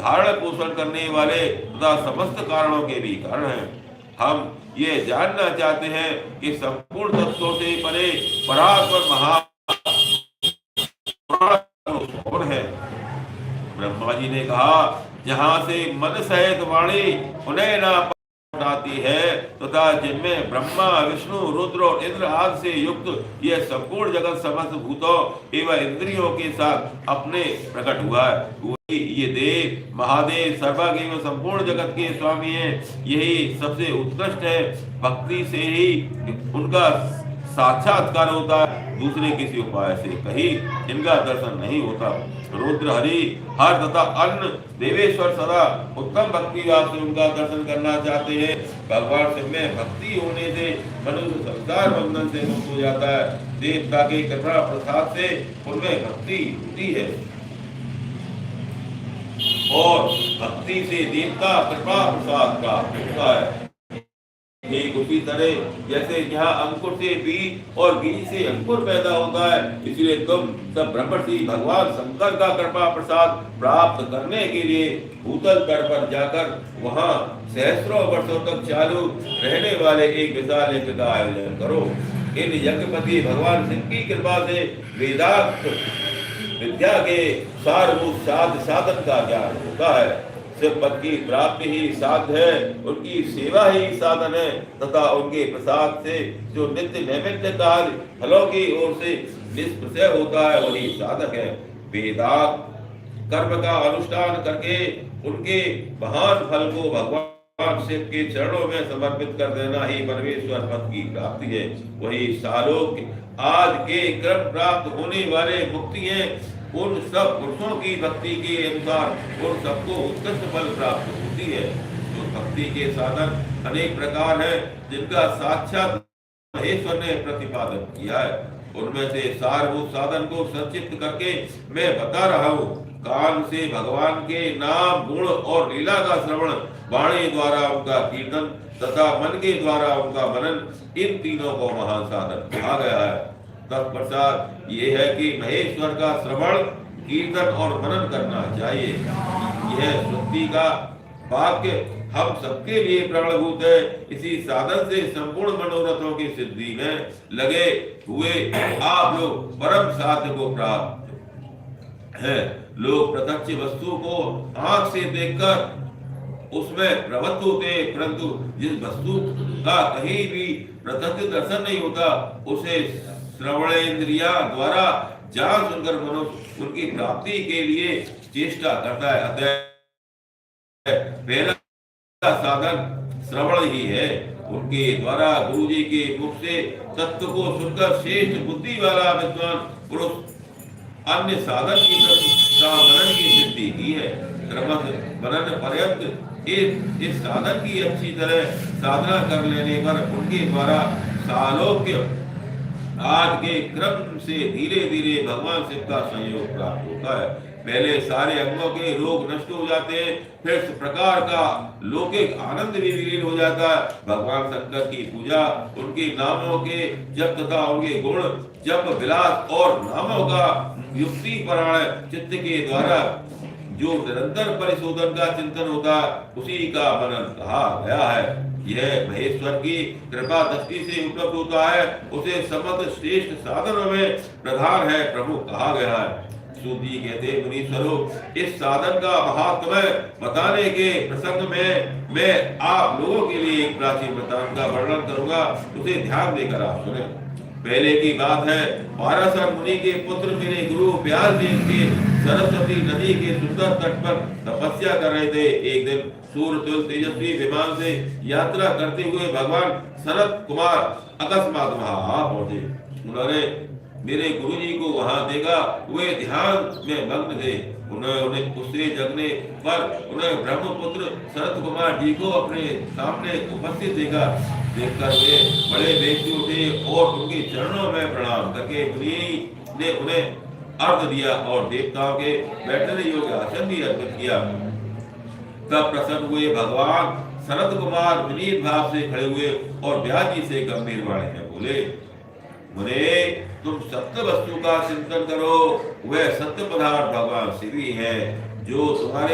धारण पोषण करने वाले तथा समस्त कारणों के भी कारण हैं। हम ये जानना चाहते हैं कि संपूर्ण तत्वों से परे परात्पर महान कौन है। ब्रह्मा जी ने कहा, जहां से मन सहित वाणी उन्हें ना आती है तथा जिनमें ब्रह्मा विष्णु रुद्र और इंद्र आदि से युक्त यह संपूर्ण जगत समस्त भूतों एवं इंद्रियों के साथ अपने प्रकट हुआ है, वही ये देव महादेव सर्वज्ञ एवं संपूर्ण जगत के स्वामी हैं। यही सबसे उत्कृष्ट है। भक्ति से ही उनका साक्षात्कार होता है, दूसरे किसी उपाय से कहीं इनका दर्शन नहीं होता। रुद्र हरि हर तथा अन्न देवेश्वर सदा उत्तम भक्ति भाव से उनका दर्शन करना चाहते हैं। भगवान शिव में भक्ति होने से मनुष्य संसार बंधन से मुक्त हो जाता है। देवता के कृपा प्रसाद से उनमें भक्ति होती है और भक्ति से देवता कृपा प्रसाद प्राप्त होता है। ठीक उसी तरह जैसे यहाँ अंकुर से बीज और बीज से अंकुर पैदा होता है, इसलिए तुम सब ब्रह्मर्षि भगवान शंकर का कृपा प्रसाद प्राप्त करने के लिए भूतल तल पर जाकर वहाँ सहस्त्रों वर्षों तक चालू रहने वाले एक विशाल यज्ञ का आयोजन करो। इन यज्ञपति भगवान शिव की कृपा से वेदांत विद्या के सारभूत साधन का ज्ञान होता है। शिव पद की प्राप्ति ही साध्य है, उनकी सेवा ही साधन है तथा उनके प्रसाद से जो नित्य नैमित्य काल फलों की ओर से निष्प्रसय होता है वही साधक है। वेदांत कर्म का अनुष्ठान करके उनके महान फल को भगवान शिव के चरणों में समर्पित कर देना ही परमेश्वर पद की प्राप्ति है। वही सालोक आज के क्रम प्राप्त होने वाले मुक्ति है। उन सब पुरुषों की भक्ति के अनुसार उन सबको उत्कृष्ट फल प्राप्त होती है। जो भक्ति के साधन अनेक प्रकार हैं, जिनका साक्षात महेश्वर ने प्रतिपादन किया है, उनमें से सारभूत साधन को संक्षिप्त करके मैं बता रहा हूँ। कान से भगवान के नाम गुण और लीला का श्रवण, वाणी द्वारा उनका कीर्तन तथा मन के द्वारा उनका मनन, इन तीनों को महान साधन कहा गया है। तत्पश्चात ये है कि महेश्वर का श्रवण कीर्तन और मनन करना चाहिए। यह श्रुति का वाक्य हम सबके लिए प्रणभूत है। इसी साधन से संपूर्ण मनोरथों की सिद्धि में लगे हुए आप लोग परम साध्य को प्राप्त है। लोग प्रत्यक्ष वस्तु को आंख से देखकर उसमें प्रवृत्त होते, परंतु जिस वस्तु का कहीं भी प्रत्यक्ष दर्शन नहीं होता उसे श्रवणेन्द्रिया द्वारा जान सुनकर मनुष्य उनकी प्राप्ति के लिए चेष्टा करता है। अतः पहला साधन श्रवण ही है। उनके द्वारा गुरु जी के मुख से तत्व को सुनकर श्रेष्ठ बुद्धि वाला विद्वान पुरुष अन्य साधन की मनन की सिद्धि की है। मनन पर्यंत इस साधन की अच्छी तरह साधना कर लेने पर उनके द्वारा सालोक्य आज के क्रम से धीरे धीरे भगवान शिव का संयोग प्राप्त होता है। पहले सारे अंगों के रोग नष्ट हो जाते हैं, फिर इस प्रकार का लौकिक आनंद भी विलीन हो जाता है। भगवान शंकर की पूजा, उनके नामों के जप तथा उनके गुण जप विलास और नामों का युक्ति परायण चित्त के द्वारा जो निरंतर परिशोधन का चिंतन होता है उसी का मनन कहा गया है। यह महेश्वर की कृपा दृष्टि से उपलब्ध होता है, उसे समस्त श्रेष्ठ साधनों में प्रधान है, प्रमुख कहा गया है। सूदी कहते मुनीश्वरों, इस साधन का महात्म्य बताने के प्रसंग में मैं आप लोगों के लिए एक प्राचीन वृत्तांत का वर्णन करूंगा, उसे ध्यान देकर आप सुने। पहले की बात है, पाराशर मुनि के पुत्र मेरे गुरु व्यास देव के सरस्वती नदी के सुंदर तट पर तपस्या कर रहे थे। एक दिन सूर्य तुल्य तेजस्वी विमान से यात्रा करते हुए भगवान सनत कुमार अकस्मात वहां आ पहुंचे। उन्होंने मेरे गुरुजी को वहां देखा, वे ध्यान में मग्न थे। उन्हें उससे जगने पर उन्हें ब्रह्मपुत्र शरद कुमार जी को अपने सामने उपस्थित देखा। देखकर वे बड़े व्यक्ति उठे और उनके चरणों में प्रणाम करके मुनि ने उन्हें अर्घ दिया और देवताओं के बैठने योग्य आसन भी अर्पित किया। तब प्रसन्न हुए भगवान शरद कुमार विनीत भाव से खड़े हुए और व्यास जी से गंभीर वाणी में बोले, मुने तुम सत्य वस्तु का चिंतन करो, वह सत्य पदार्थ भगवान शिव ही है जो तुम्हारे